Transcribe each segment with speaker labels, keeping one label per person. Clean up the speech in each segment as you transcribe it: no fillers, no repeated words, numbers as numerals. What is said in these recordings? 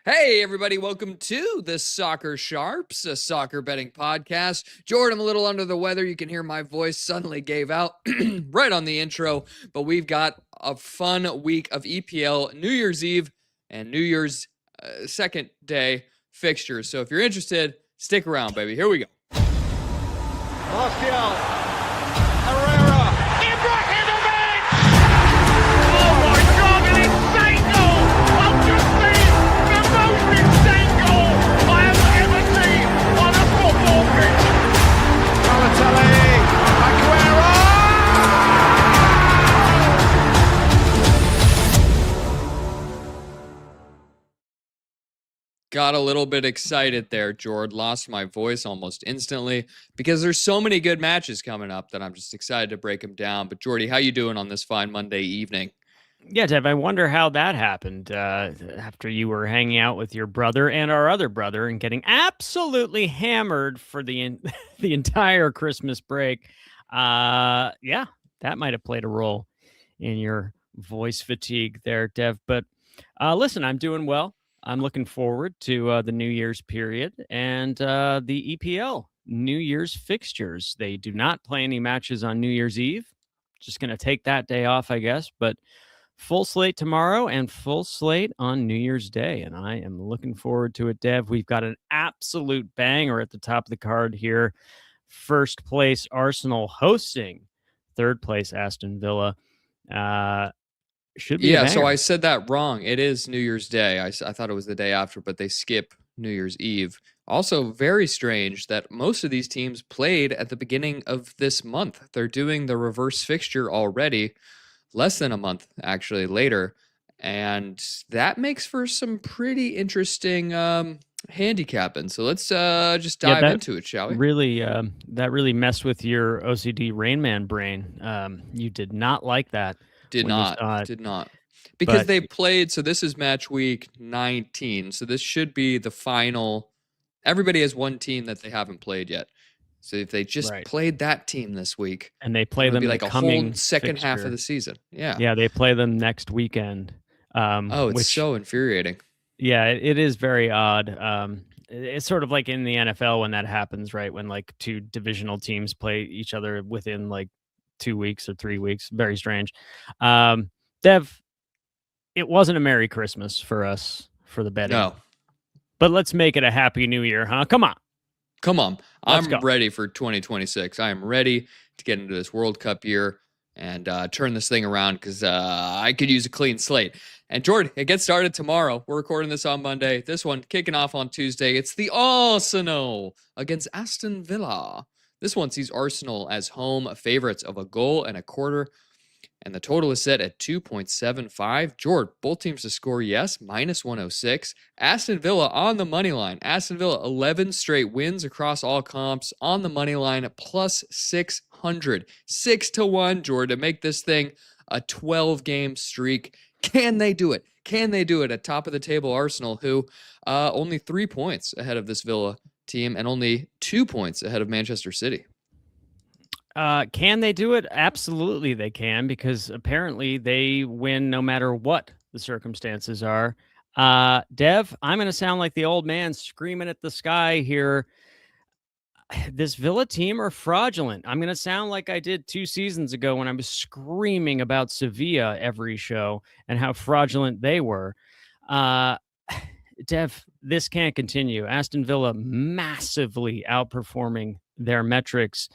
Speaker 1: Hey, everybody, welcome to the Soccer Sharps, a soccer betting podcast. Jordan, I'm a little under the weather. You can hear my voice suddenly gave out right on the intro, but we've got a fun week of EPL, New Year's Eve, and New Year's second day fixtures. So if you're interested, stick around, baby. Here we go.
Speaker 2: Martial, Herrera, Ibrahimovic! Oh my God, an insane goal! I've just seen the most insane goal I have ever seen on a football pitch. Balotelli, Aguero!
Speaker 1: Got a little bit excited there, Jord. Lost my voice almost instantly because there's so many good matches coming up that I'm just excited to break them down. But Jordy, how you doing on this fine Monday evening?
Speaker 3: Yeah, Dev, I wonder how that happened after you were hanging out with your brother and our other brother and getting absolutely hammered for the the entire Christmas break. Yeah, that might have played a role in your voice fatigue there, Dev. But listen, I'm doing well. I'm looking forward to the New Year's period and the EPL New Year's fixtures. They do not play any matches on New Year's Eve. Just going to take that day off, I guess. But full slate tomorrow and full slate on New Year's Day. And I am looking forward to it, Dev. We've got an absolute banger at the top of the card here. First place, Arsenal hosting third place, Aston Villa. Should be
Speaker 1: Yeah, so I said that wrong. It is New Year's Day. I thought it was the day after, but they skip New Year's Eve. Also, very strange that most of these teams played at the beginning of this month. They're doing the reverse fixture already, less than a month actually later. And that makes for some pretty interesting handicapping. So let's just dive into it, shall we?
Speaker 3: Really, that really messed with your OCD Rain Man brain. You did not like that.
Speaker 1: Did not. Because they played, so this is match week 19. So this should be the final. Everybody has one team that they haven't played yet. So if they just played that team this week,
Speaker 3: and they play them
Speaker 1: be like
Speaker 3: the
Speaker 1: a whole second
Speaker 3: fixture.
Speaker 1: half of the season. Yeah.
Speaker 3: Yeah, they play them next weekend.
Speaker 1: It's so infuriating.
Speaker 3: Yeah, it is very odd. It's sort of like in the NFL when that happens, right? When like two divisional teams play each other within like 2 weeks or 3 weeks. Very strange. Dev, it wasn't a Merry Christmas for us for the betting.
Speaker 1: No.
Speaker 3: But let's make it a Happy New Year, huh? Come on.
Speaker 1: I'm ready for 2026. I am ready to get into this World Cup year and turn this thing around because I could use a clean slate. And Jordan, it gets started tomorrow. We're recording this on Monday. This one kicking off on Tuesday. It's the Arsenal against Aston Villa. This one sees Arsenal as home favorites of 1.25 goals. And the total is set at 2.75. Jordan, both teams to score, yes, -106. Aston Villa on the money line. Aston Villa, 11 straight wins across all comps on the money line, +600. 6-1, Jordan, to make this thing a 12-game streak. Can they do it? Can they do it at top of the table Arsenal, who only 3 points ahead of this Villa team and only 2 points ahead of Manchester City?
Speaker 3: Can they do it? Absolutely they can, because apparently they win no matter what the circumstances are. Dev, I'm going to sound like the old man screaming at the sky here. This Villa team are fraudulent. I'm going to sound like I did 2 seasons ago when I was screaming about Sevilla every show and how fraudulent they were. Dev, this can't continue. Aston Villa massively outperforming their metrics.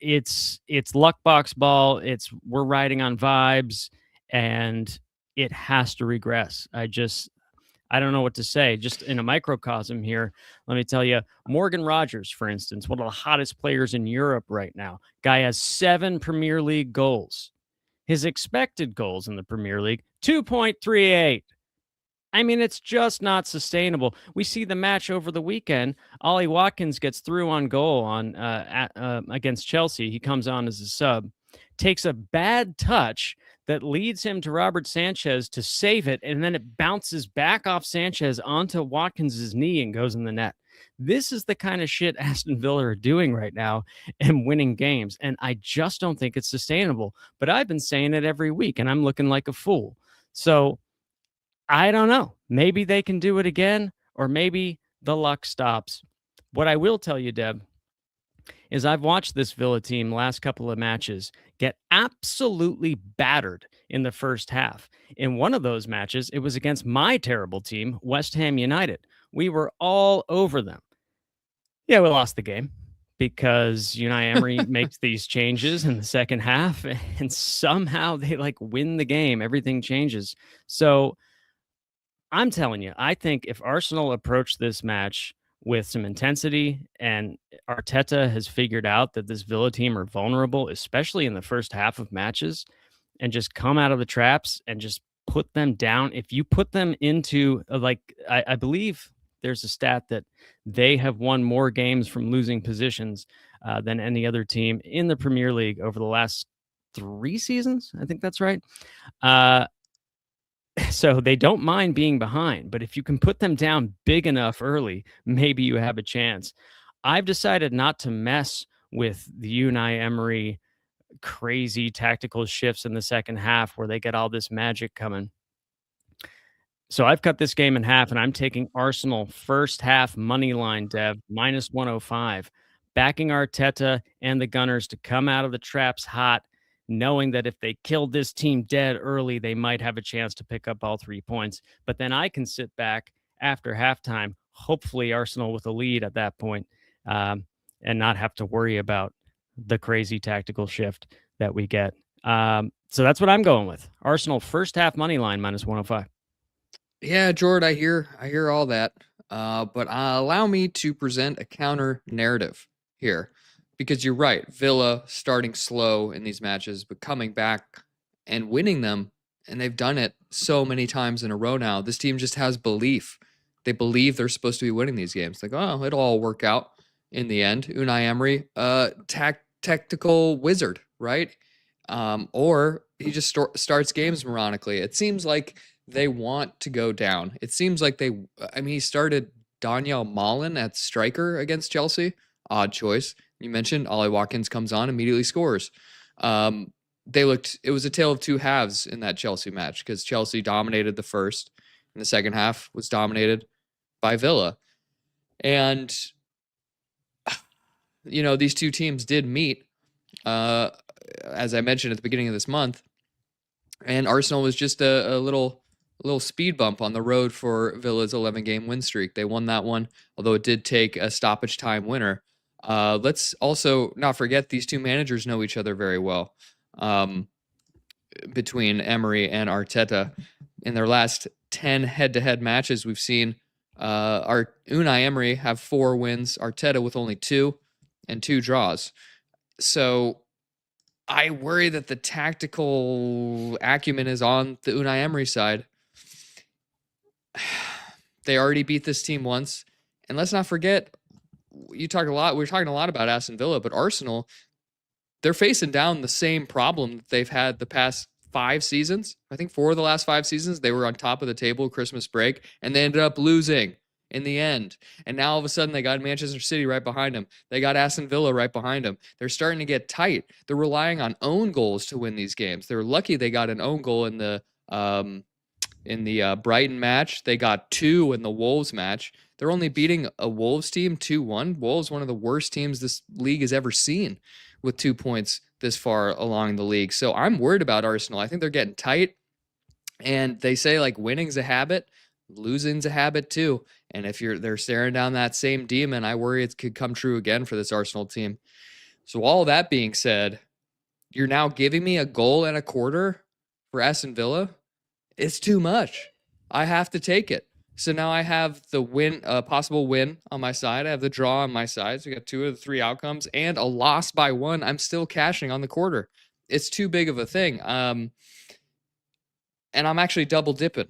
Speaker 3: It's luck box ball. We're riding on vibes, and it has to regress. I don't know what to say. Just in a microcosm here, let me tell you, Morgan Rogers, for instance, one of the hottest players in Europe right now. Guy has 7 Premier League goals. His expected goals in the Premier League, 2.38. I mean, it's just not sustainable. We see the match over the weekend. Ollie Watkins gets through on goal against Chelsea. He comes on as a sub, takes a bad touch that leads him to Robert Sanchez to save it, and then it bounces back off Sanchez onto Watkins' knee and goes in the net. This is the kind of shit Aston Villa are doing right now and winning games, and I just don't think it's sustainable. But I've been saying it every week, and I'm looking like a fool. So I don't know. Maybe they can do it again, or maybe the luck stops. What I will tell you, Deb, is I've watched this Villa team last couple of matches get absolutely battered in the first half. In one of those matches, it was against my terrible team, West Ham United. We were all over them. Yeah, we lost the game because Unai Emery makes these changes in the second half, and somehow they win the game. Everything changes. So I'm telling you, I think if Arsenal approach this match with some intensity, and Arteta has figured out that this Villa team are vulnerable, especially in the first half of matches, and just come out of the traps and just put them down. If you put them into I believe there's a stat that they have won more games from losing positions than any other team in the Premier League over the last 3 seasons. I think that's right. So they don't mind being behind, but if you can put them down big enough early, maybe you have a chance. I've decided not to mess with the Unai Emery crazy tactical shifts in the second half where they get all this magic coming. So I've cut this game in half, and I'm taking Arsenal first half money line, Dev, minus 105, backing Arteta and the Gunners to come out of the traps hot, knowing that if they killed this team dead early, they might have a chance to pick up all 3 points. But then I can sit back after halftime, hopefully Arsenal with a lead at that point, and not have to worry about the crazy tactical shift that we get. So that's what I'm going with. Arsenal first half money line minus 105.
Speaker 1: Yeah, Jordan, I hear all that. But allow me to present a counter narrative here, because you're right. Villa starting slow in these matches, but coming back and winning them, and they've done it so many times in a row now. This team just has belief. They believe they're supposed to be winning these games. Like, oh, it'll all work out in the end. Unai Emery, tactical wizard, right? Or he just starts games moronically. It seems like they want to go down. It seems like he started Daniel Malen at striker against Chelsea. Odd choice. You mentioned Ollie Watkins comes on, immediately scores. It was a tale of two halves in that Chelsea match, because Chelsea dominated the first, and the second half was dominated by Villa. And, these two teams did meet, as I mentioned at the beginning of this month, and Arsenal was just a little speed bump on the road for Villa's 11-game win streak. They won that one, although it did take a stoppage time winner. Let's also not forget these two managers know each other very well. Between Emery and Arteta, in their last 10 head-to-head matches, we've seen Unai Emery have 4 wins, Arteta with only 2, and 2 draws. So I worry that the tactical acumen is on the Unai Emery side. They already beat this team once, and let's not forget, we're talking a lot about Aston Villa, but Arsenal, they're facing down the same problem that they've had the past 5 seasons. I think 4 of the last 5 seasons, they were on top of the table Christmas break, and they ended up losing in the end. And now all of a sudden they got Manchester City right behind them. They got Aston Villa right behind them. They're starting to get tight. They're relying on own goals to win these games. They're lucky they got an own goal in the Brighton match. They got 2 in the Wolves match. They're only beating a Wolves team 2-1. Wolves, one of the worst teams this league has ever seen, with 2 points this far along the league. So I'm worried about Arsenal. I think they're getting tight. And they say winning's a habit, losing's a habit too. And if they're staring down that same demon, I worry it could come true again for this Arsenal team. So all that being said, you're now giving me a goal and a quarter for Aston Villa. It's too much. I have to take it. So now I have the possible win on my side. I have the draw on my side. So we got 2 of the 3 outcomes and a loss by 1. I'm still cashing on the quarter. It's too big of a thing. And I'm actually double dipping.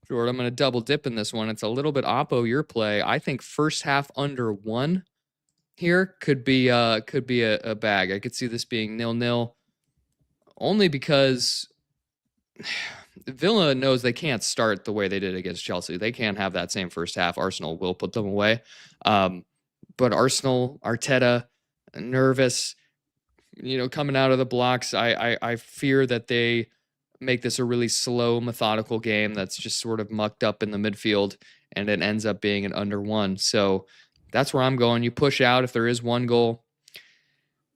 Speaker 1: Jordan, I'm going to double dip in this one. It's a little bit oppo your play. I think first half under 1 here could be a bag. I could see this being 0-0, only because Villa knows they can't start the way they did against Chelsea. They can't have that same first half. Arsenal will put them away. But Arsenal, Arteta, nervous, coming out of the blocks. I fear that they make this a really slow, methodical game that's just sort of mucked up in the midfield, and it ends up being an under 1. So that's where I'm going. You push out if there is 1 goal.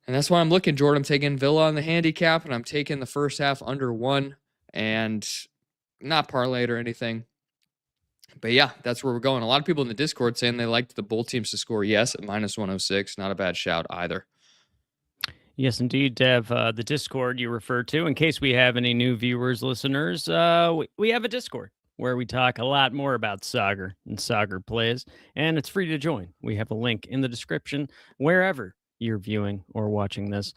Speaker 1: And that's why I'm looking, Jordan. I'm taking Villa on the handicap, and I'm taking the first half under 1, and not parlayed or anything. But yeah, that's where we're going. A lot of people in the Discord saying they liked the both teams to score yes at -106. Not a bad shout either.
Speaker 3: Yes, indeed, Dev. The Discord you referred to, in case we have any new viewers, listeners, we have a Discord where we talk a lot more about soccer and soccer plays, and it's free to join. We have a link in the description wherever you're viewing or watching this.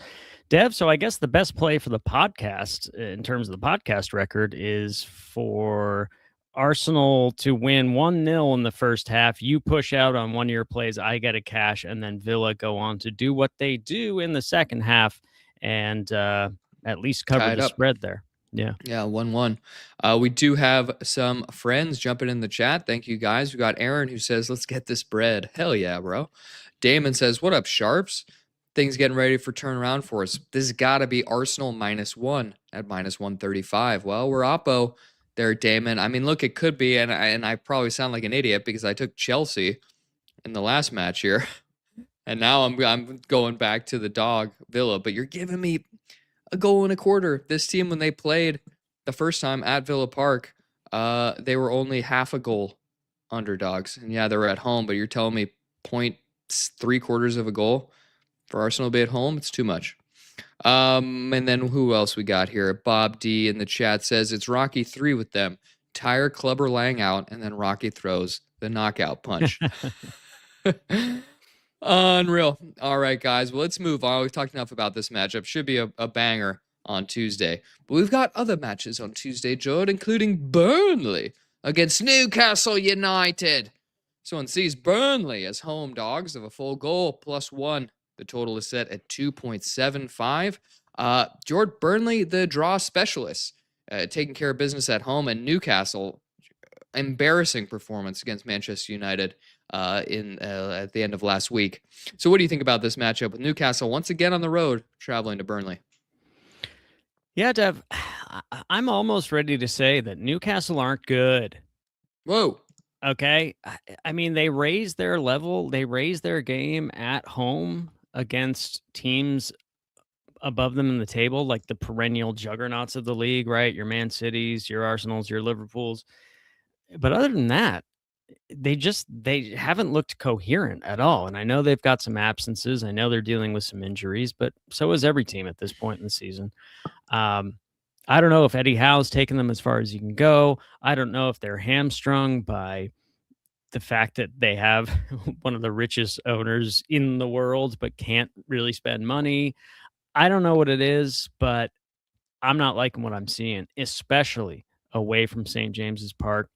Speaker 3: Dev, so I guess the best play for the podcast in terms of the podcast record is for Arsenal to win 1-0 in the first half. You push out on one of your plays, I get a cash, and then Villa go on to do what they do in the second half and at least cover the spread there. Yeah.
Speaker 1: Yeah, 1-1. We do have some friends jumping in the chat. Thank you, guys. We got Aaron who says, let's get this bread. Hell yeah, bro. Damon says, what up, Sharps? Things getting ready for turnaround for us. This has got to be Arsenal -1 at -135. Well, we're oppo there, Damon. I mean, look, it could be, and I probably sound like an idiot because I took Chelsea in the last match here, and now I'm going back to the dog Villa. But you're giving me a goal and a quarter. This team, when they played the first time at Villa Park, they were only half a goal underdogs, and yeah, they were at home. But you're telling me 0.75 of a goal for Arsenal to be at home? It's too much. And then who else we got here? Bob D in the chat says it's Rocky 3 with them. Tire Clubber laying out, and then Rocky throws the knockout punch. Unreal. All right, guys. Well, let's move on. We've talked enough about this matchup. Should be a banger on Tuesday. But we've got other matches on Tuesday, Jordan, including Burnley against Newcastle United. So one sees Burnley as home dogs of a full goal +1. The total is set at 2.75. Jordan, Burnley, the draw specialists, taking care of business at home, and Newcastle, embarrassing performance against Manchester United at the end of last week. So what do you think about this matchup with Newcastle once again on the road, traveling to Burnley?
Speaker 3: Yeah, Dev, I'm almost ready to say that Newcastle aren't good.
Speaker 1: Whoa.
Speaker 3: Okay. I mean, they raised their level. They raised their game at home against teams above them in the table, like the perennial juggernauts of the league, right? Your Man Cities, your Arsenals, your Liverpools. But other than that, they haven't looked coherent at all. And I know they've got some absences. I know they're dealing with some injuries, but so is every team at this point in the season. I don't know if Eddie Howe's taken them as far as you can go. I don't know if they're hamstrung by the fact that they have one of the richest owners in the world, but can't really spend money. I don't know what it is, but I'm not liking what I'm seeing, especially away from St. James's Park.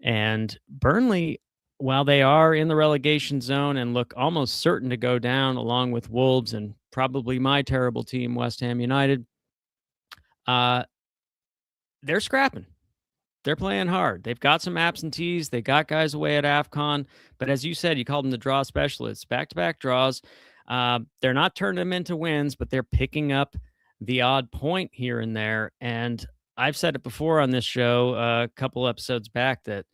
Speaker 3: And Burnley, while they are in the relegation zone and look almost certain to go down along with Wolves and probably my terrible team, West Ham United, they're scrapping. They're playing hard. They've got some absentees. They got guys away at AFCON. But as you said, you called them the draw specialists. Back-to-back draws. They're not turning them into wins, but they're picking up the odd point here and there. And I've said it before on this show a couple episodes back that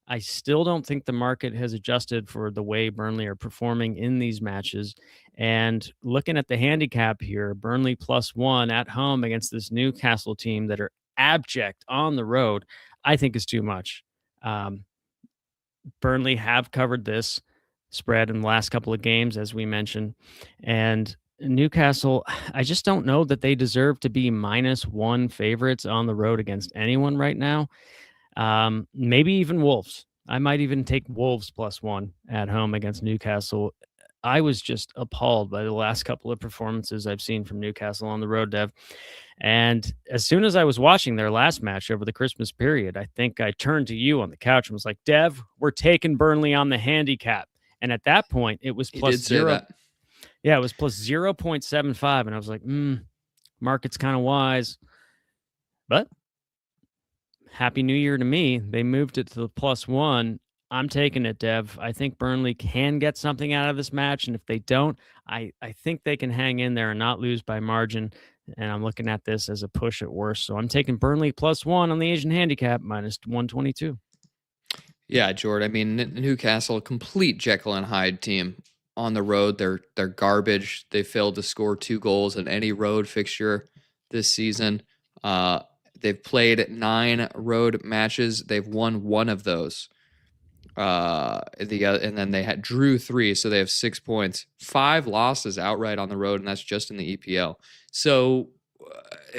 Speaker 3: I still don't think the market has adjusted for the way Burnley are performing in these matches. And looking at the handicap here, Burnley +1 at home against this Newcastle team that are abject on the road, I think is too much. Burnley have covered this spread in the last couple of games, as we mentioned. And Newcastle, I just don't know that they deserve to be -1 favorites on the road against anyone right now. Maybe even Wolves. I might even take Wolves +1 at home against Newcastle. I was just appalled by the last couple of performances I've seen from Newcastle on the road, Dev. And as soon as I was watching their last match over the Christmas period, I think I turned to you on the couch and was like, Dev, we're taking Burnley on the handicap. And at that point, it was +0. Yeah, it was +0.75. And I was like, market's kind of wise. But Happy New Year to me. They moved it to the +1. I'm taking it, Dev. I think Burnley can get something out of this match. And if they don't, I think they can hang in there and not lose by margin. and I'm looking at this as a push at worst. So I'm taking Burnley +1 on the Asian handicap, -122.
Speaker 1: Yeah, Jordan. I mean, Newcastle, complete Jekyll and Hyde team on the road. They're garbage. They failed to score 2 goals in any road fixture this season. They've played 9 road matches. They've won 1 of those. And then they drew 3, so they have 6 points. 5 losses outright on the road, and that's just in the EPL. So,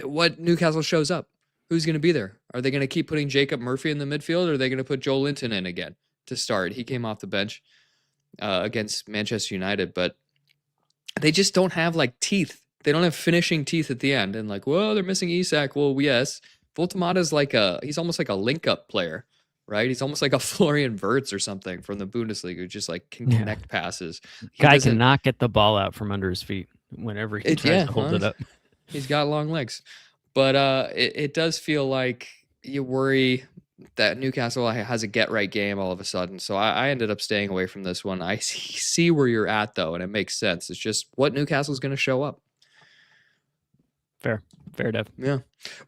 Speaker 1: what Newcastle shows up? Who's going to be there? Are they going to keep putting Jacob Murphy in the midfield, or are they going to put Joe Linton in again to start? He came off the bench against Manchester United, but they just don't have like teeth. They don't have finishing teeth at the end. And like, well, they're missing Isak. Well, yes. Voltemada's he's almost like a link-up player, right? He's almost like a Florian Wirtz or something from the Bundesliga who just like can connect passes.
Speaker 3: Guy cannot get the ball out from under his feet whenever he tries to hold it up.
Speaker 1: He's got long legs. But it does feel like you worry that Newcastle has a get-right game all of a sudden. So I ended up staying away from this one. I see where you're at, though, and it makes sense. It's just what Newcastle's going to show up.
Speaker 3: Fair, Dev.
Speaker 1: Yeah.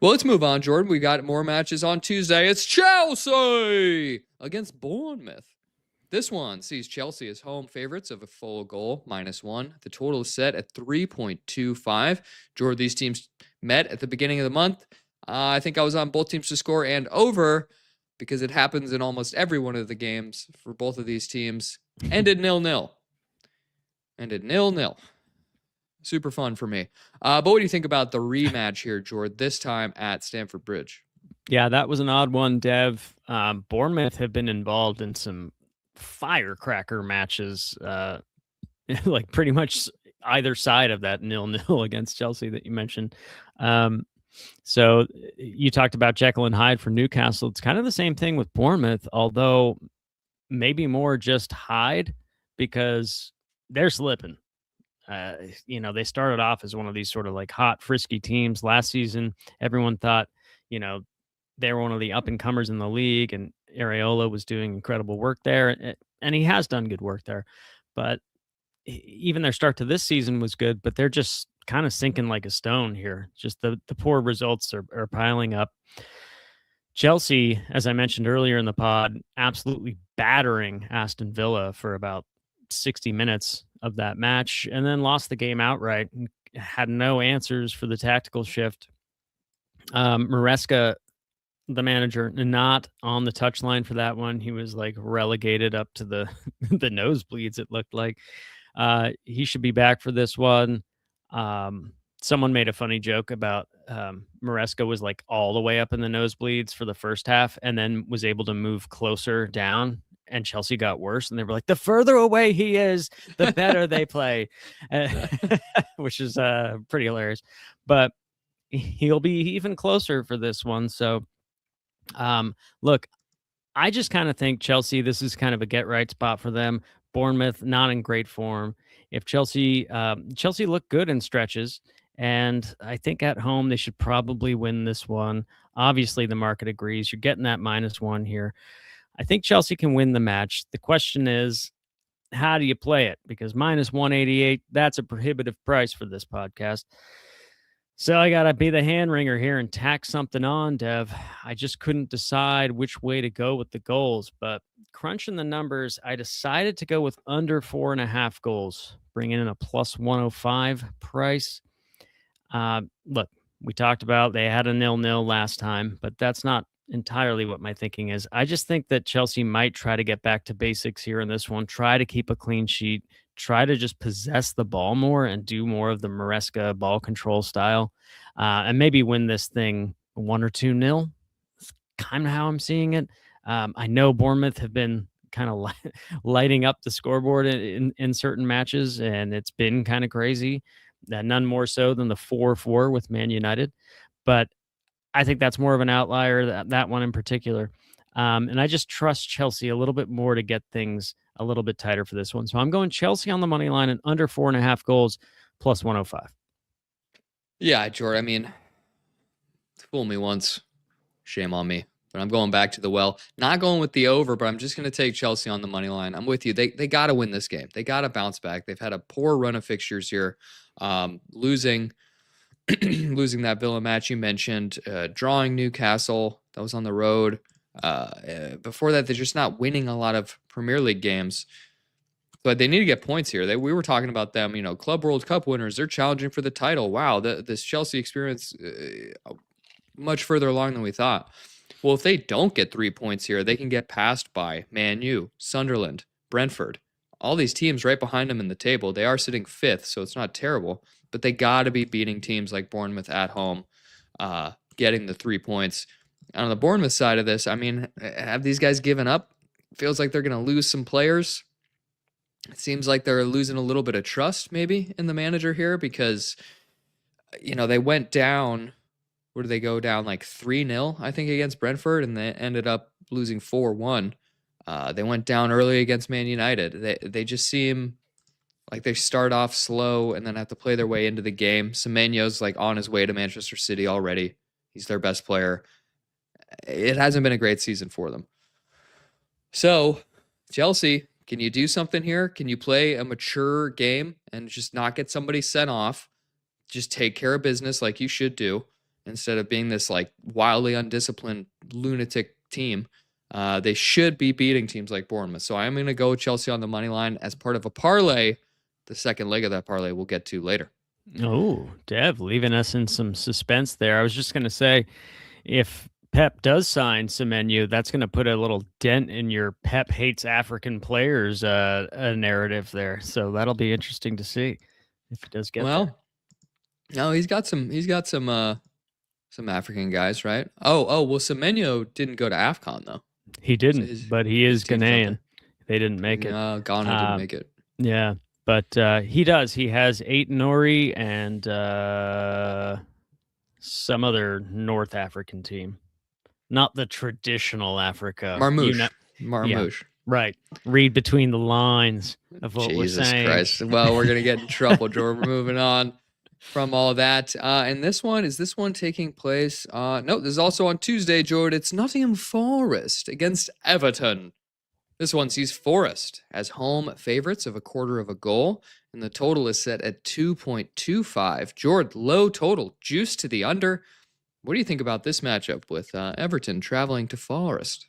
Speaker 1: Well, let's move on, Jordan. We got more matches on Tuesday. It's Chelsea against Bournemouth. This one sees Chelsea as home favorites of a full goal, -1. The total is set at 3.25. Jordan, these teams met at the beginning of the month. I think I was on both teams to score and over because it happens in almost every one of the games for both of these teams. Ended 0-0. Super fun for me. But what do you think about the rematch here, Jordan, this time at Stamford Bridge?
Speaker 3: Yeah, that was an odd one, Dev. Bournemouth have been involved in some firecracker matches, like pretty much either side of that 0-0 against Chelsea that you mentioned. So you talked about Jekyll and Hyde for Newcastle. It's kind of the same thing with Bournemouth, although maybe more just Hyde because they're slipping. They started off as one of these sort of like hot, frisky teams last season. Everyone thought, they were one of the up-and-comers in the league, and Areola was doing incredible work there, and he has done good work there. But even their start to this season was good, but they're just kind of sinking like a stone here. Just the poor results are piling up. Chelsea, as I mentioned earlier in the pod, absolutely battering Aston Villa for about 60 minutes of that match, and then lost the game outright and had no answers for the tactical shift. Maresca, the manager, not on the touchline for that one. He was like relegated up to the the nosebleeds, it looked like. He should be back for this one. Someone made a funny joke about Maresca was like all the way up in the nosebleeds for the first half and then was able to move closer down, and Chelsea got worse. And they were like, the further away he is, the better they play, which is pretty hilarious. But he'll be even closer for this one. So, look, I just kind of think Chelsea, this is kind of a get-right spot for them. Bournemouth, not in great form. If Chelsea look good in stretches, and I think at home they should probably win this one. Obviously, the market agrees. You're getting that -1 here. I think Chelsea can win the match. The question is, how do you play it? Because -188, that's a prohibitive price for this podcast. So I got to be the hand wringer here and tack something on, Dev. I just couldn't decide which way to go with the goals, but crunching the numbers, I decided to go with under 4.5 goals, bringing in a +105 price. Look, we talked about they had a 0-0 last time, but that's not entirely what my thinking is. I just think that Chelsea might try to get back to basics here in this one, try to keep a clean sheet, try to just possess the ball more and do more of the Maresca ball control style, and maybe win this thing 1 or 2-0. That's kind of how I'm seeing it. I know Bournemouth have been kind of lighting up the scoreboard in certain matches, and it's been kind of crazy. None more so than the 4-4 with Man United. But I think that's more of an outlier, that one in particular. And I just trust Chelsea a little bit more to get things a little bit tighter for this one. So I'm going Chelsea on the money line and under 4.5 goals, +105.
Speaker 1: Yeah, Jordan, I mean, fool me once, shame on me. But I'm going back to the well. Not going with the over, but I'm just going to take Chelsea on the money line. I'm with you. They got to win this game. They got to bounce back. They've had a poor run of fixtures here, losing losing that Villa match you mentioned, drawing Newcastle, that was on the road. Before that, they're just not winning a lot of Premier League games. But they need to get points here. We were talking about them, Club World Cup winners. They're challenging for the title. Wow, this Chelsea experience much further along than we thought. Well, if they don't get 3 points here, they can get passed by Man U, Sunderland, Brentford. All these teams right behind them in the table. They are sitting 5th, so it's not terrible. But they got to be beating teams like Bournemouth at home, getting the 3 points. And on the Bournemouth side of this, have these guys given up? Feels like they're going to lose some players. It seems like they're losing a little bit of trust maybe in the manager here because, they went down. Where did they go down? Like 3-0, I think, against Brentford, and they ended up losing 4-1. They went down early against Man United. They just seem like they start off slow and then have to play their way into the game. Semenyo's like on his way to Manchester City already. He's their best player. It hasn't been a great season for them. So, Chelsea, can you do something here? Can you play a mature game and just not get somebody sent off? Just take care of business like you should do instead of being this like wildly undisciplined lunatic team. They should be beating teams like Bournemouth. So I'm going to go with Chelsea on the money line as part of a parlay. The second leg of that parlay we'll get to later.
Speaker 3: Oh, Dev, leaving us in some suspense there. I was just going to say, if Pep does sign Semenyo, that's going to put a little dent in your Pep hates African players narrative there. So that'll be interesting to see if it does get there.
Speaker 1: No, he's got some African guys, right? Well, Semenyo didn't go to AFCON though.
Speaker 3: He didn't, but he is Ghanaian. They didn't make it.
Speaker 1: Ghana didn't make it.
Speaker 3: Yeah, but he does. He has Nori and some other North African team. Not the traditional Africa.
Speaker 1: Marmouche.
Speaker 3: Yeah, right. Read between the lines of what we're saying.
Speaker 1: Jesus Christ. Well, we're going to get in trouble, Jordan. We're moving on from all that. And is this one taking place? No, this is also on Tuesday, Jordan. It's Nottingham Forest against Everton. This one sees Forest as home favorites of 1/4 goal, and the total is set at 2.25. Jordan, low total, juice to the under. What do you think about this matchup with Everton traveling to Forest?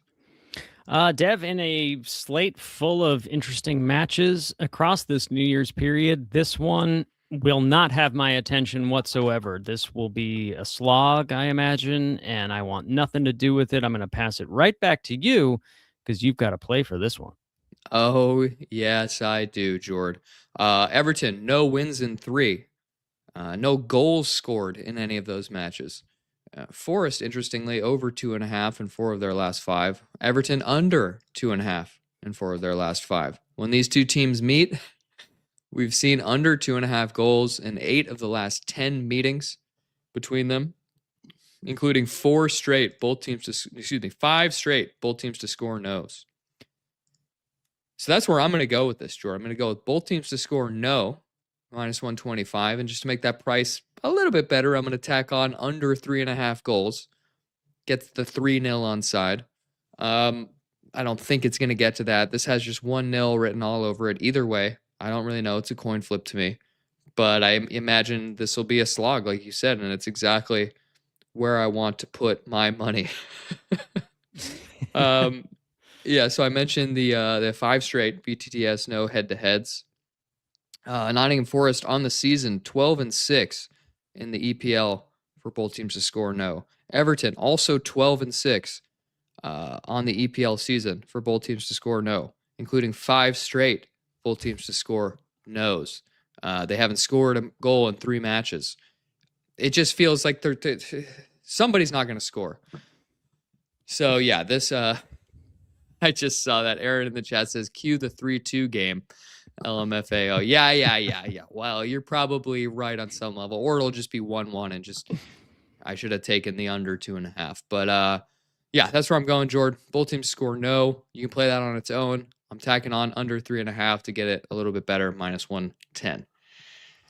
Speaker 3: Dev, in a slate full of interesting matches across this New Year's period, this one will not have my attention whatsoever. This will be a slog, I imagine, and I want nothing to do with it. I'm going to pass it right back to you because you've got to play for this one.
Speaker 1: Oh, yes, I do, Jordan. Everton, no wins in 3. No goals scored in any of those matches. Forest, interestingly, over 2.5 in 4 of their last 5. Everton, under 2.5 in 4 of their last 5. When these two teams meet, we've seen under 2.5 goals in 8 of the last 10 meetings between them, including 5 straight, both teams to score no's. So that's where I'm going to go with this, Jordan. I'm going to go with both teams to score no, minus 125. And just to make that price a little bit better, I'm going to tack on under 3.5 goals. Gets the 3-0 on side. I don't think it's going to get to that. This has just 1-0 written all over it. Either way, I don't really know. It's a coin flip to me. But I imagine this will be a slog, like you said, and it's exactly where I want to put my money. Yeah, so I mentioned the 5 straight BTTS no head-to-heads. Nottingham Forest on the season, 12-6 in the EPL for both teams to score no. Everton also 12-6 on the EPL season for both teams to score no, including 5 straight both teams to score no's. They haven't scored a goal in 3 matches. It just feels like somebody's not going to score. So yeah, this I just saw that Aaron in the chat says cue the 3-2 game. LMFAO. Yeah. Well, you're probably right on some level, or it'll just be 1-1 and just I should have taken the under 2.5. But yeah, that's where I'm going, Jordan. Both teams score no. You can play that on its own. I'm tacking on under 3.5 to get it a little bit better, minus 110.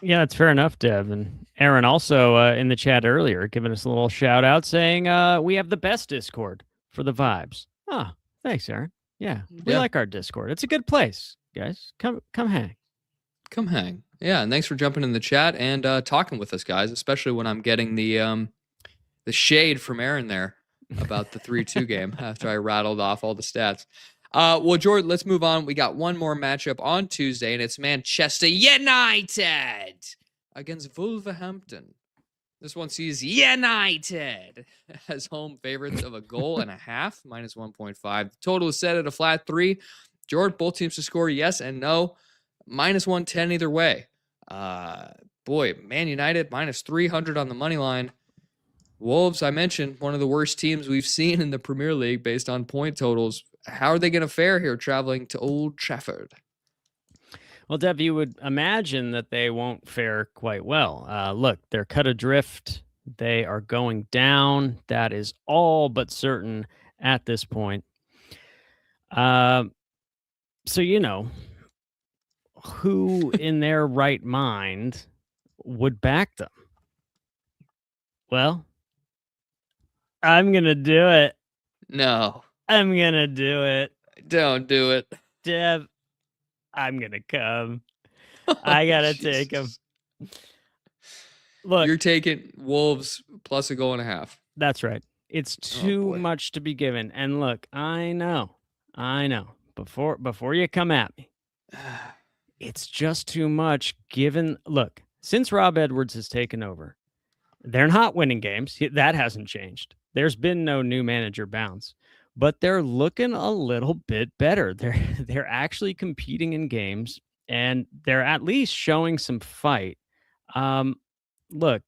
Speaker 3: Yeah, that's fair enough, Dev. And Aaron also in the chat earlier giving us a little shout out saying we have the best Discord for the vibes. Oh, thanks, Aaron. Yeah, we like our Discord. It's a good place, guys. Come hang.
Speaker 1: Come hang. Yeah, and thanks for jumping in the chat and talking with us, guys, especially when I'm getting the shade from Aaron there about the 3-2 game after I rattled off all the stats. Well, Jordan, let's move on. We got one more matchup on Tuesday, and it's Manchester United against Wolverhampton. This one sees United as home favorites of a goal and a half, minus 1.5. The total is set at a flat 3. Jordan, both teams to score yes and no, minus 110 either way. Boy, Man United, minus 300 on the money line. Wolves, I mentioned, one of the worst teams we've seen in the Premier League based on point totals. How are they going to fare here traveling to Old Trafford?
Speaker 3: Well, Dev, you would imagine that they won't fare quite well. Look, they're cut adrift. They are going down. That is all but certain at this point. So, who in their right mind would back them? Well, I'm going to do it.
Speaker 1: No.
Speaker 3: I'm going to do it.
Speaker 1: Don't do it.
Speaker 3: Dev, I'm going to come. I got to take him. Look.
Speaker 1: You're taking Wolves plus a goal and a half.
Speaker 3: That's right. It's too much to be given. And look, I know. Before you come at me, it's just too much given. Look, since Rob Edwards has taken over, they're not winning games. That hasn't changed. There's been no new manager bounce, but they're looking a little bit better. They're actually competing in games, and they're at least showing some fight. Look,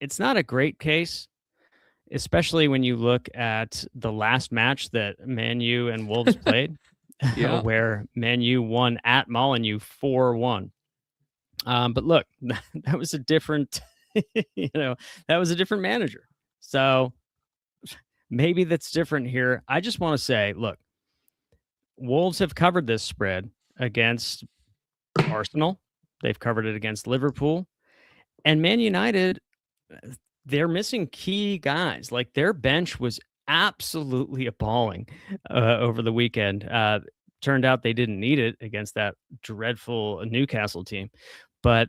Speaker 3: it's not a great case, especially when you look at the last match that Man U and Wolves played, where Man U won at Molineux 4-1. But look, that was a different, that was a different manager. So maybe that's different here. I just want to say, look, Wolves have covered this spread against Arsenal. They've covered it against Liverpool. And Man United, they're missing key guys. Like, their bench was absolutely appalling over the weekend. Turned out they didn't need it against that dreadful Newcastle team. But,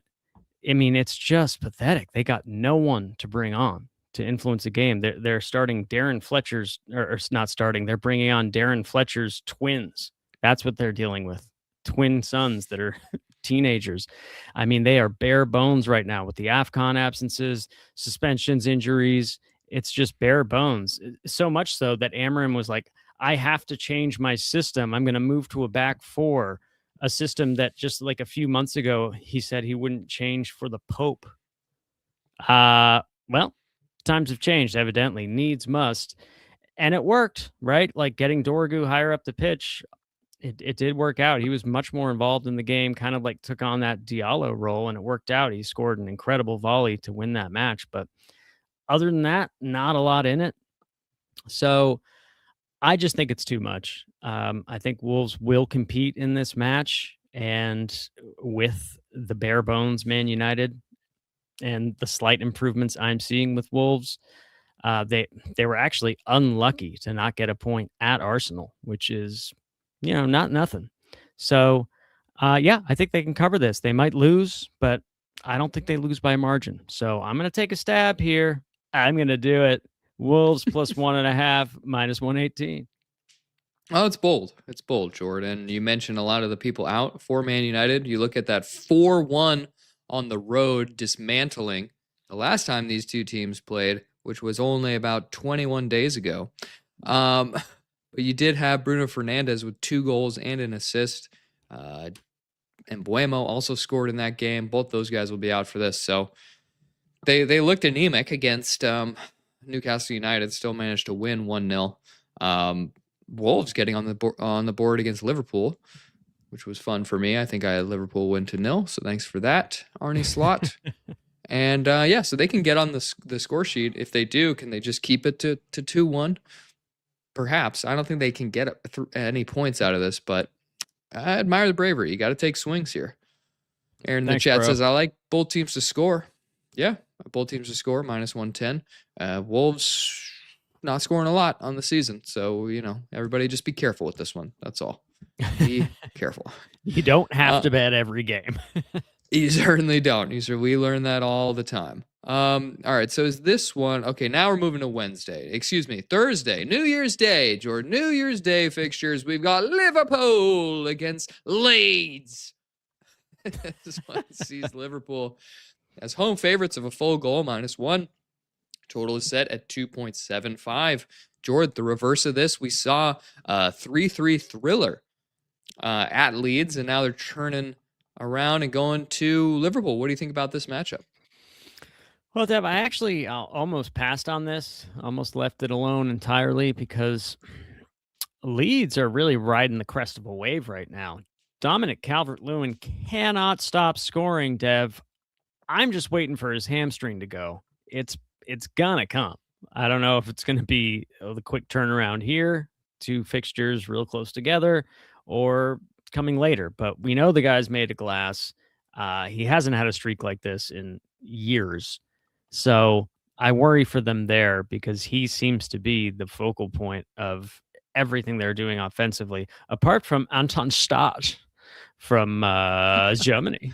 Speaker 3: I mean, it's just pathetic. They got no one to bring on to influence the game. They're starting Darren Fletcher's, or not starting, they're bringing on Darren Fletcher's twins. That's what they're dealing with. Twin sons that are teenagers. I mean, they are bare bones right now with the AFCON absences, suspensions, injuries. It's just bare bones. So much so that Amarim was like, I have to change my system. I'm going to move to a back four, a system that just like a few months ago, he said he wouldn't change for the Pope. Well, times have changed, evidently. Needs must. And it worked, right? Like getting Dorgu higher up the pitch. It did work out. He was much more involved in the game, kind of like took on that Diallo role, and it worked out. He scored an incredible volley to win that match. But other than that, not a lot in it. So I just think it's too much. I think Wolves will compete in this match, and with the bare bones Man United and the slight improvements I'm seeing with Wolves, they were actually unlucky to not get a point at Arsenal, which is, not nothing. So, I think they can cover this. They might lose, but I don't think they lose by a margin. So I'm going to take a stab here. I'm going to do it. Wolves plus 1.5, minus 118.
Speaker 1: Oh, it's bold. It's bold, Jordan. You mentioned a lot of the people out for Man United. You look at that 4-1 on the road dismantling the last time these two teams played, which was only about 21 days ago. But you did have Bruno Fernandes with 2 goals and an assist. And Buemo also scored in that game. Both those guys will be out for this. So they looked anemic against Newcastle United, still managed to win 1-0. Wolves getting on the board against Liverpool, which was fun for me. I think I had Liverpool win 2-0. So thanks for that, Arnie Slot. And so they can get on the score sheet. If they do, can they just keep it to 2-1? Perhaps. I don't think they can get any points out of this, but I admire the bravery. You got to take swings here. Aaron in the chat says, I like both teams to score. Yeah, both teams to score, minus 110. Wolves not scoring a lot on the season. So, everybody just be careful with this one. That's all. Be careful.
Speaker 3: You don't have to bet every game.
Speaker 1: You certainly don't. We learn that all the time. All right. So is this one okay? Now we're moving to Wednesday. Excuse me, Thursday, New Year's Day, Jordan. New Year's Day fixtures. We've got Liverpool against Leeds. This one sees Liverpool as home favorites of a full goal, -1. Total is set at 2.75. Jordan, the reverse of this, we saw a 3-3 thriller at Leeds, and now they're turning around and going to Liverpool. What do you think about this matchup?
Speaker 3: Well, Deb, I actually almost passed on this, almost left it alone entirely because Leeds are really riding the crest of a wave right now. Dominic Calvert-Lewin cannot stop scoring, Dev. I'm just waiting for his hamstring to go. It's gonna come. I don't know if it's gonna be the quick turnaround here, 2 fixtures real close together, or coming later. But we know the guy's made of glass. He hasn't had a streak like this in years. So I worry for them there because he seems to be the focal point of everything they're doing offensively, apart from Anton Stach from Germany,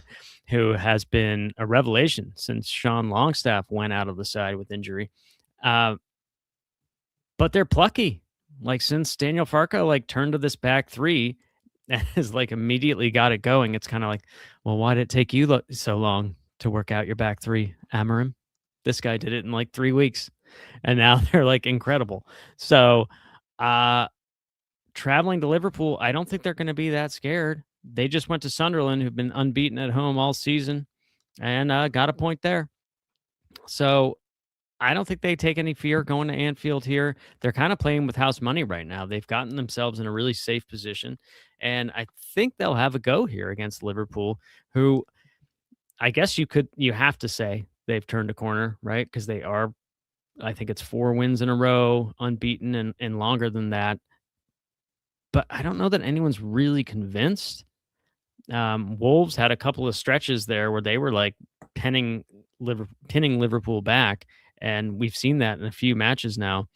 Speaker 3: who has been a revelation since Sean Longstaff went out of the side with injury. But they're plucky. Like since Daniel Farke turned to this back three and has immediately got it going, it's kind of like, well, why did it take you so long to work out your back three, Amarim? This guy did it in 3 weeks, and now they're incredible. So traveling to Liverpool, I don't think they're going to be that scared. They just went to Sunderland, who've been unbeaten at home all season, and got a point there. So I don't think they take any fear going to Anfield here. They're kind of playing with house money right now. They've gotten themselves in a really safe position, and I think they'll have a go here against Liverpool, who I guess you have to say they've turned a corner, right? Because they are, I think it's 4 wins in a row, unbeaten and longer than that. But I don't know that anyone's really convinced. Wolves had a couple of stretches there where they were pinning Liverpool back, and we've seen that in a few matches now.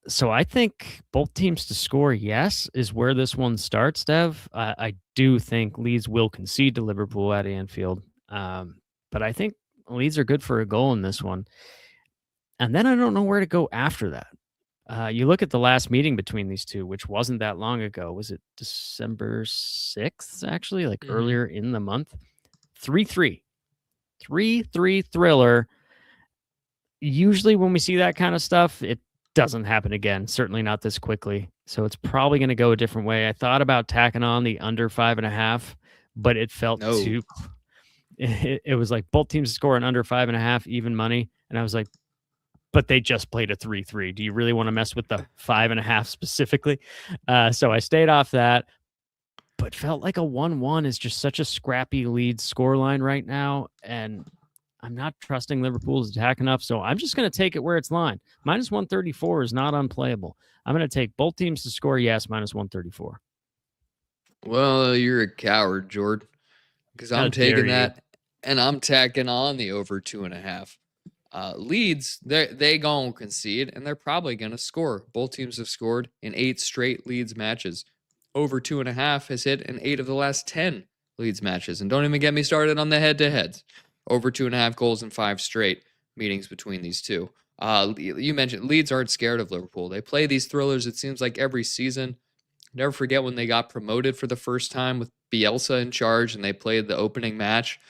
Speaker 3: So I think both teams to score, yes, is where this one starts, Dev. I do think Leeds will concede to Liverpool at Anfield. But I think Leeds are good for a goal in this one. And then I don't know where to go after that. You look at the last meeting between these two, which wasn't that long ago. Was it December 6th, actually? Earlier in the month? 3-3. 3-3 thriller. Usually when we see that kind of stuff, it doesn't happen again. Certainly not this quickly. So it's probably going to go a different way. I thought about tacking on the under 5.5, but it felt too... It was both teams score an under 5.5, even money. And I was like, but they just played a 3-3. Do you really want to mess with the 5.5 specifically? So I stayed off that, but felt like a 1-1 is just such a scrappy Leeds scoreline right now. And I'm not trusting Liverpool's attack enough. So I'm just going to take it where it's lined. -134 is not unplayable. I'm going to take both teams to score, yes, -134.
Speaker 1: Well, you're a coward, Jordan, because I'm taking that and I'm tacking on the over 2.5. Leeds, they gonna concede, and they're probably gonna score. Both teams have scored in 8 straight Leeds matches. Over 2.5 has hit in 8 of the last 10 Leeds matches, and don't even get me started on the head-to-heads. Over 2.5 goals in 5 straight meetings between these two. You mentioned Leeds aren't scared of Liverpool. They play these thrillers, it seems like, every season. Never forget when they got promoted for the first time with Bielsa in charge, and they played the opening match.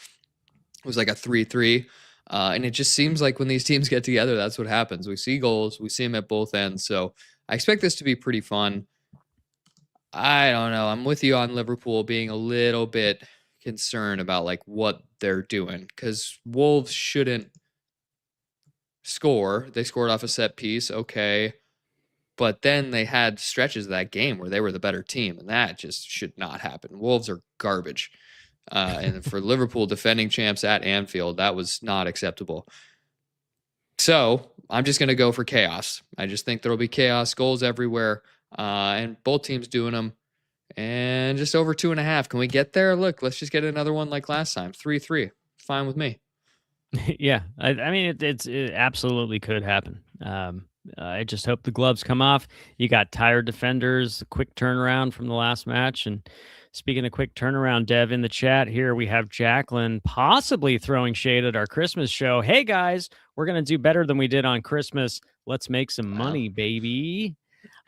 Speaker 1: It was a 3-3. And it just seems like when these teams get together, that's what happens. We see goals. We see them at both ends. So I expect this to be pretty fun. I don't know. I'm with you on Liverpool being a little bit concerned about what they're doing, because Wolves shouldn't score. They scored off a set piece. Okay. But then they had stretches of that game where they were the better team, and that just should not happen. Wolves are garbage. And for Liverpool defending champs at Anfield, that was not acceptable. So I'm just going to go for chaos. I just think there will be chaos, goals everywhere, and both teams doing them. And just over 2.5. Can we get there? Look, let's just get another one like last time. 3-3. Fine with me.
Speaker 3: Yeah. I mean, it absolutely could happen. I just hope the gloves come off. You got tired defenders, quick turnaround from the last match, and Speaking of quick turnaround, Dev, in the chat here, we have Jacqueline possibly throwing shade at our Christmas show. Hey, guys, we're going to do better than we did on Christmas. Let's make some money, baby.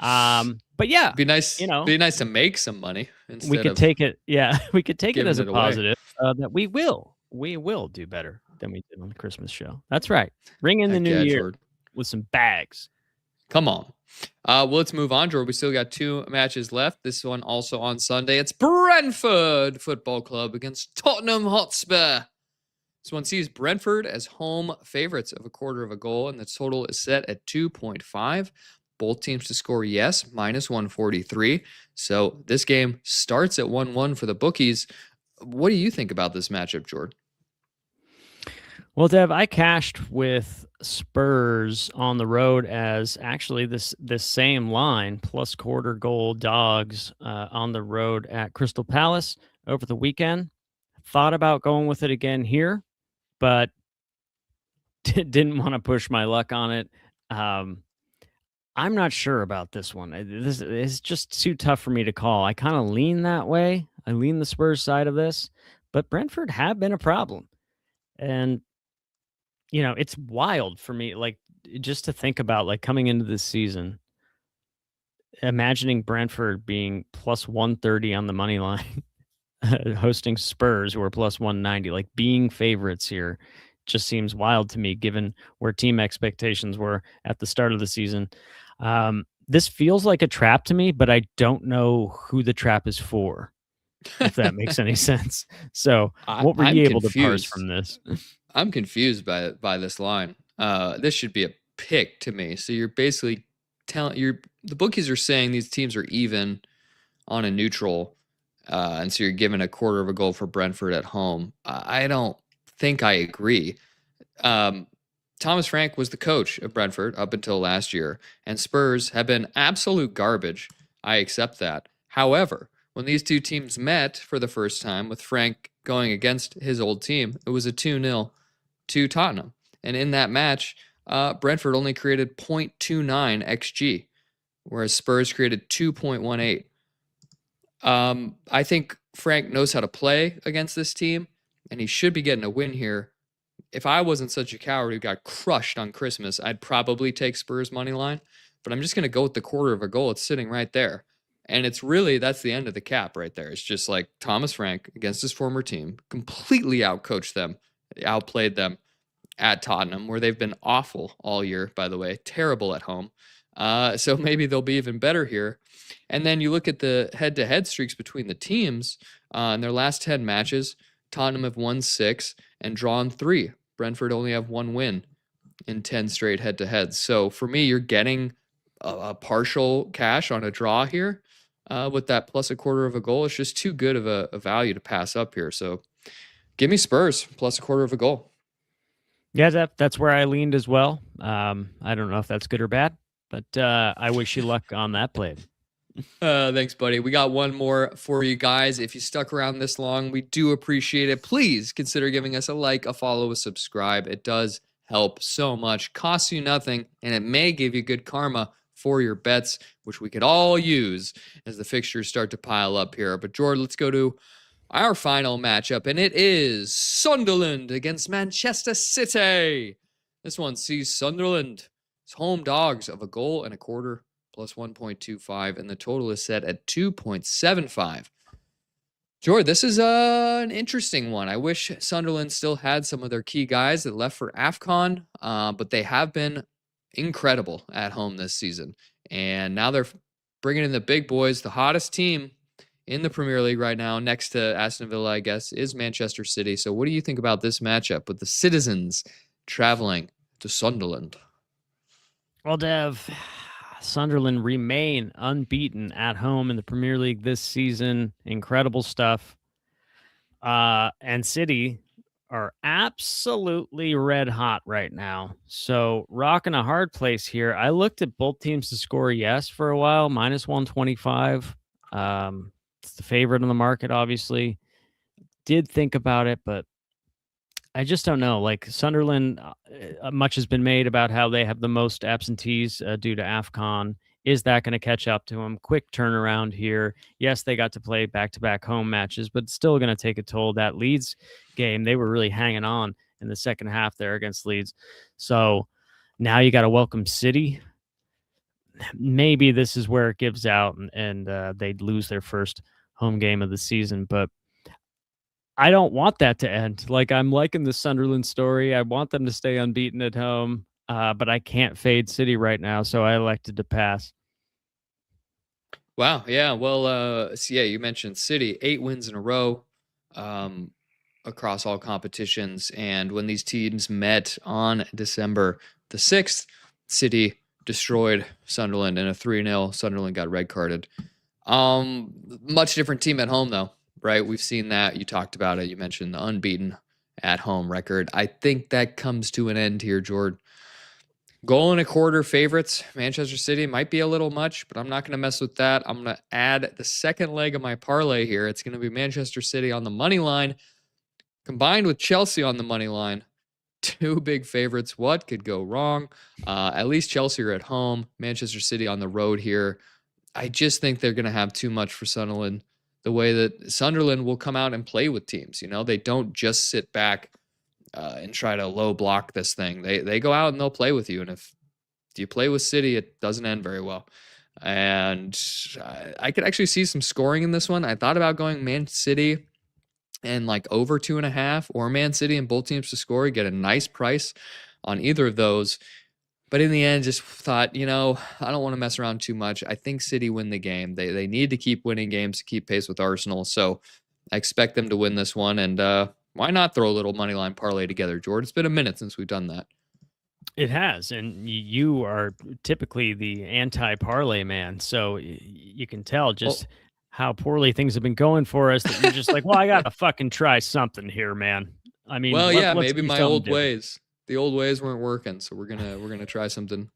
Speaker 3: But yeah,
Speaker 1: be nice.
Speaker 3: you know,
Speaker 1: Be nice to make some money instead
Speaker 3: we could
Speaker 1: of
Speaker 3: take it. Yeah, we could take it as a
Speaker 1: giving it away.
Speaker 3: positive that we will do better than we did on the Christmas show. That's right. Ring in the new year
Speaker 1: Jordan.
Speaker 3: with some bags.
Speaker 1: Come on. Well, let's move on, Jordan. We still got 2 matches left. This one also on Sunday. It's Brentford Football Club against Tottenham Hotspur. This one sees Brentford as home favorites of a quarter of a goal, and the total is set at 2.5. Both teams to score yes, -143. So this game starts at 1-1 for the bookies. What do you think about this matchup, Jordan?
Speaker 3: Well, Dev, I cashed with Spurs on the road as actually this same line, plus quarter goal dogs on the road at Crystal Palace over the weekend. Thought about going with it again here, but didn't want to push my luck on it. I'm not sure about this one. This is just too tough for me to call. I kind of lean that way. I lean the Spurs side of this, but Brentford have been a problem. And, you know, it's wild for me, like, just to think about, like, coming into this season, imagining Brentford being plus 130 on the money line, hosting Spurs, who are plus 190, like, being favorites here just seems wild to me, given where team expectations were at the start of the season. This feels like a trap to me, but I don't know who the trap is for, if that makes any sense. So what were you able to parse from this?
Speaker 1: I'm confused by this line. This should be a pick to me. So you're basically telling the bookies are saying these teams are even on a neutral, and so you're giving a quarter of a goal for Brentford at home. I don't think I agree. Thomas Frank was the coach of Brentford up until last year, and Spurs have been absolute garbage. I accept that. However, when these two teams met for the first time, with Frank going against his old team, it was a 2-0 to Tottenham. And in that match, Brentford only created 0.29 XG, whereas Spurs created 2.18. I think Frank knows how to play against this team, and he should be getting a win here. If I wasn't such a coward who got crushed on Christmas, I'd probably take Spurs money line, but I'm just going to go with the quarter of a goal. It's sitting right there. And it's really, that's the end of the cap right there. It's just like Thomas Frank against his former team, completely outcoached them, outplayed them at Tottenham, where they've been awful all year, by the way, terrible at home. So maybe they'll be even better here. And then you look at the head-to-head streaks between the teams. In their last 10 matches, Tottenham have won 6 and drawn 3. Brentford only have 1 win in 10 straight head-to-heads. So for me, you're getting a partial cash on a draw here with that plus a quarter of a goal. It's just too good of a value to pass up here. So give me Spurs plus a quarter of a goal.
Speaker 3: Yeah, that's where I leaned as well. I don't know if that's good or bad, but I wish you luck on that play.
Speaker 1: Thanks, buddy. We got one more for you guys. If you stuck around this long, we do appreciate it. Please consider giving us a like, a follow, a subscribe. It does help so much. Costs you nothing, and it may give you good karma for your bets, which we could all use as the fixtures start to pile up here. But Jordan, let's go to our final matchup, and it is Sunderland against Manchester City. This one sees Sunderland as home dogs of a goal and a quarter, plus 1.25, and the total is set at 2.75. Jordan, this is an interesting one. I wish Sunderland still had some of their key guys that left for AFCON, but they have been incredible at home this season. And now they're bringing in the big boys. The hottest team in the Premier League right now, next to Aston Villa, I guess, is Manchester City. So what do you think about this matchup with the citizens traveling to Sunderland?
Speaker 3: Well, Dev, Sunderland remain unbeaten at home in the Premier League this season. Incredible stuff. And City are absolutely red hot right now. So rocking a hard place here. I looked at both teams to score yes for a while, minus 125. It's the favorite on the market, obviously. Did think about it, but I just don't know. Like Sunderland, much has been made about how they have the most absentees due to AFCON. Is that going to catch up to them? Quick turnaround here. Yes, they got to play back-to-back home matches, but it's still going to take a toll. That Leeds game, they were really hanging on in the second half there against Leeds. So now you got to welcome City. Maybe this is where it gives out and they'd lose their first home game of the season, but I don't want that to end. Like, I'm liking the Sunderland story. I want them to stay unbeaten at home, but I can't fade City right now, so I elected to pass.
Speaker 1: Wow. Yeah. Well, so yeah, you mentioned City, 8 wins in a row across all competitions. And when these teams met on December the 6th, City destroyed Sunderland in a 3-0. Sunderland got red carded. Much different team at home, though, right? We've seen that. You talked about it. You mentioned the unbeaten at home record. I think that comes to an end here, Jordan. Goal and a quarter favorites. Manchester City might be a little much, but I'm not going to mess with that. I'm going to add the second leg of my parlay here. It's going to be Manchester City on the money line combined with Chelsea on the money line. 2 big favorites. What could go wrong? At least Chelsea are at home. Manchester City on the road here. I just think they're going to have too much for Sunderland. The way that Sunderland will come out and play with teams. You know, they don't just sit back and try to low block this thing. They go out and they'll play with you. And if you play with City, it doesn't end very well. And I could actually see some scoring in this one. I thought about going Man City and like over 2.5 or Man City and both teams to score. You get a nice price on either of those. But in the end, just thought, I don't want to mess around too much. I think City win the game. They need to keep winning games to keep pace with Arsenal. So I expect them to win this one. And why not throw a little money line parlay together, George? It's been a minute since we've done that.
Speaker 3: It has, and you are typically the anti-parlay man, so you can tell just how poorly things have been going for us that you're just like, well, I got to fucking try something here, man. I mean,
Speaker 1: maybe my old ways. The old ways weren't working, so we're gonna try something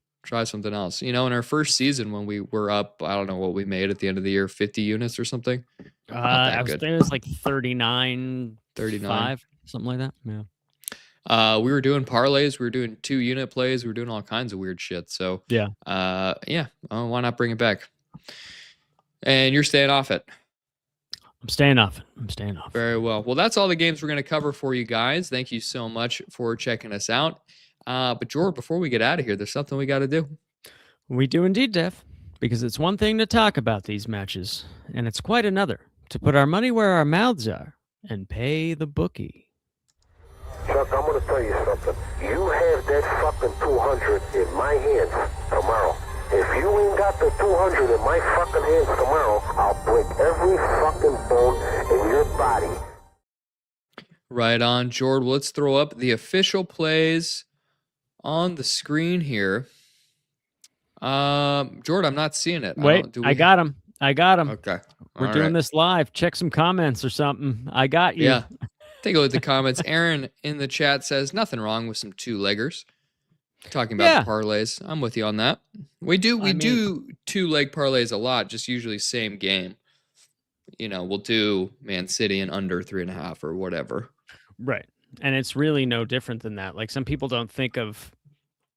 Speaker 1: else. In our first season when we were up, I don't know what we made at the end of the year, 50 units or something.
Speaker 3: I was thinking it was like 39, 5, something like that. Yeah.
Speaker 1: We were doing parlays, we were doing 2-unit plays, we were doing all kinds of weird shit. So
Speaker 3: yeah.
Speaker 1: Why not bring it back? And you're staying off it.
Speaker 3: I'm staying off.
Speaker 1: Very well. Well, that's all the games we're going to cover for you guys. Thank you so much for checking us out. But George, before we get out of here, there's something we got to do.
Speaker 3: We do indeed, Dev, because it's one thing to talk about these matches, and it's quite another to put our money where our mouths are and pay the bookie.
Speaker 4: Chuck, I'm going to tell you something. You have that fucking 200 in my hands tomorrow. If you ain't got the 200 in my fucking hands tomorrow, I'll break every fucking bone in your body.
Speaker 1: Right on, Jordan. Let's throw up the official plays on the screen here. Jordan, I'm not seeing it.
Speaker 3: Wait, I got him.
Speaker 1: Okay.
Speaker 3: We're doing this live. Check some comments or something. I got you.
Speaker 1: Yeah. Take a look at the comments. Aaron in the chat says, nothing wrong with some 2-leggers. Talking about the parlays. I'm with you on that. We do 2-leg parlays a lot, just usually same game. We'll do Man City and under 3.5 or whatever.
Speaker 3: Right. And it's really no different than that. Like, some people don't think of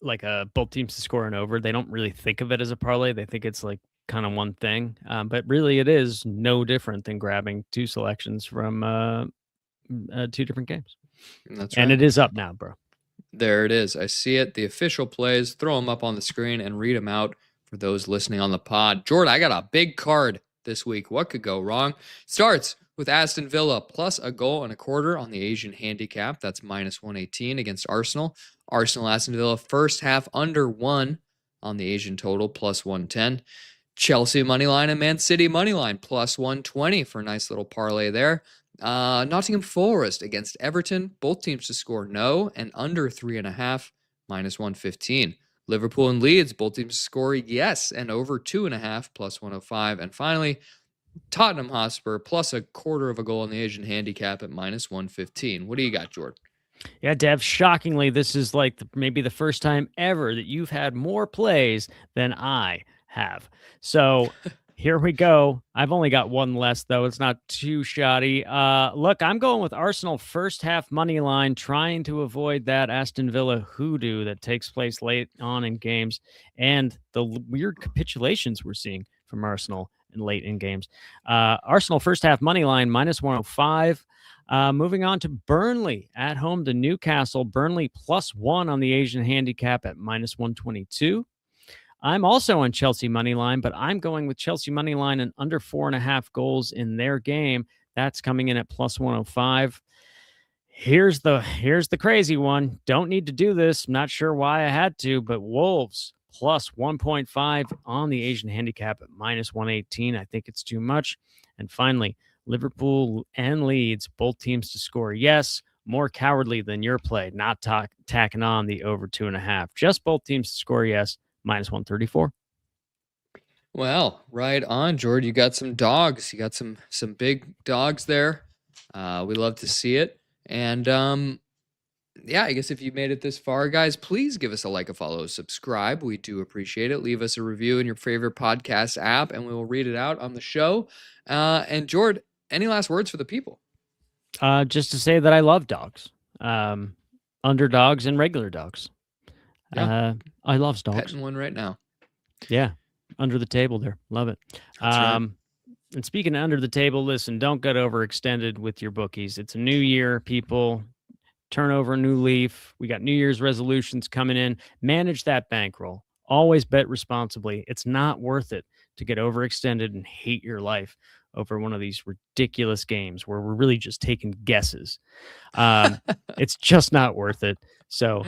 Speaker 3: like both teams to score and over. They don't really think of it as a parlay. They think it's like kind of one thing. But really it is no different than grabbing 2 selections from 2 different games.
Speaker 1: That's right.
Speaker 3: And it is up now, bro.
Speaker 1: There it is. I see it. The official plays. Throw them up on the screen and read them out for those listening on the pod. Jordan, I got a big card this week. What could go wrong? Starts with Aston Villa plus a goal and a quarter on the Asian handicap. That's minus 118 against Arsenal. Aston Villa first half under 1 on the Asian total plus 110. Chelsea moneyline and Man City moneyline plus 120 for a nice little parlay there. Nottingham Forest against Everton. Both teams to score no and under 3.5 minus 115. Liverpool and Leeds. Both teams to score yes and over 2.5 plus 105. And finally, Tottenham Hotspur plus a quarter of a goal on the Asian handicap at minus 115. What do you got, Jordan?
Speaker 3: Yeah, Dev, shockingly, this is like maybe the first time ever that you've had more plays than I have. So Here we go. I've only got one less, though. It's not too shoddy. Look, I'm going with Arsenal first half money line, trying to avoid that Aston Villa hoodoo that takes place late on in games and the weird capitulations we're seeing from Arsenal and late in games. Arsenal first half money line -105. Moving on to Burnley at home to Newcastle. Burnley +1 on the Asian handicap at -122. I'm also on Chelsea money line, but I'm going with Chelsea money line and under 4.5 goals in their game. That's coming in at +105. Here's the crazy one. Don't need to do this. Not sure why I had to, but Wolves +1.5 on the Asian handicap at -118. I think it's too much. And finally, Liverpool and Leeds, both teams to score. Yes, more cowardly than your play, not tacking on the over 2.5. Just both teams to score. Yes. -134.
Speaker 1: Well, right on, Jordan. You got some dogs. You got some big dogs there. We love to see it. And yeah, I guess if you made it this far, guys, please give us a like, a follow, subscribe. We do appreciate it. Leave us a review in your favorite podcast app, and we will read it out on the show. And Jordan, any last words for the people?
Speaker 3: Just to say that I love dogs, underdogs and regular dogs.
Speaker 1: Yeah.
Speaker 3: I love dogs.
Speaker 1: Petting one right now.
Speaker 3: Yeah, under the table there. Love it.
Speaker 1: Right.
Speaker 3: And speaking of under the table, listen, don't get overextended with your bookies. It's a new year, people. Turn over a new leaf. We got New Year's resolutions coming in. Manage that bankroll. Always bet responsibly. It's not worth it to get overextended and hate your life over one of these ridiculous games where we're really just taking guesses. It's just not worth it. So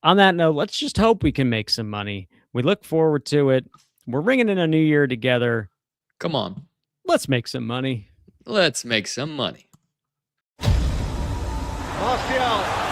Speaker 3: on that note, let's just hope we can make some money. We look forward to it. We're ringing in a new year together.
Speaker 1: Come on.
Speaker 3: Let's make some money.
Speaker 1: Let's make some money.
Speaker 2: Martial.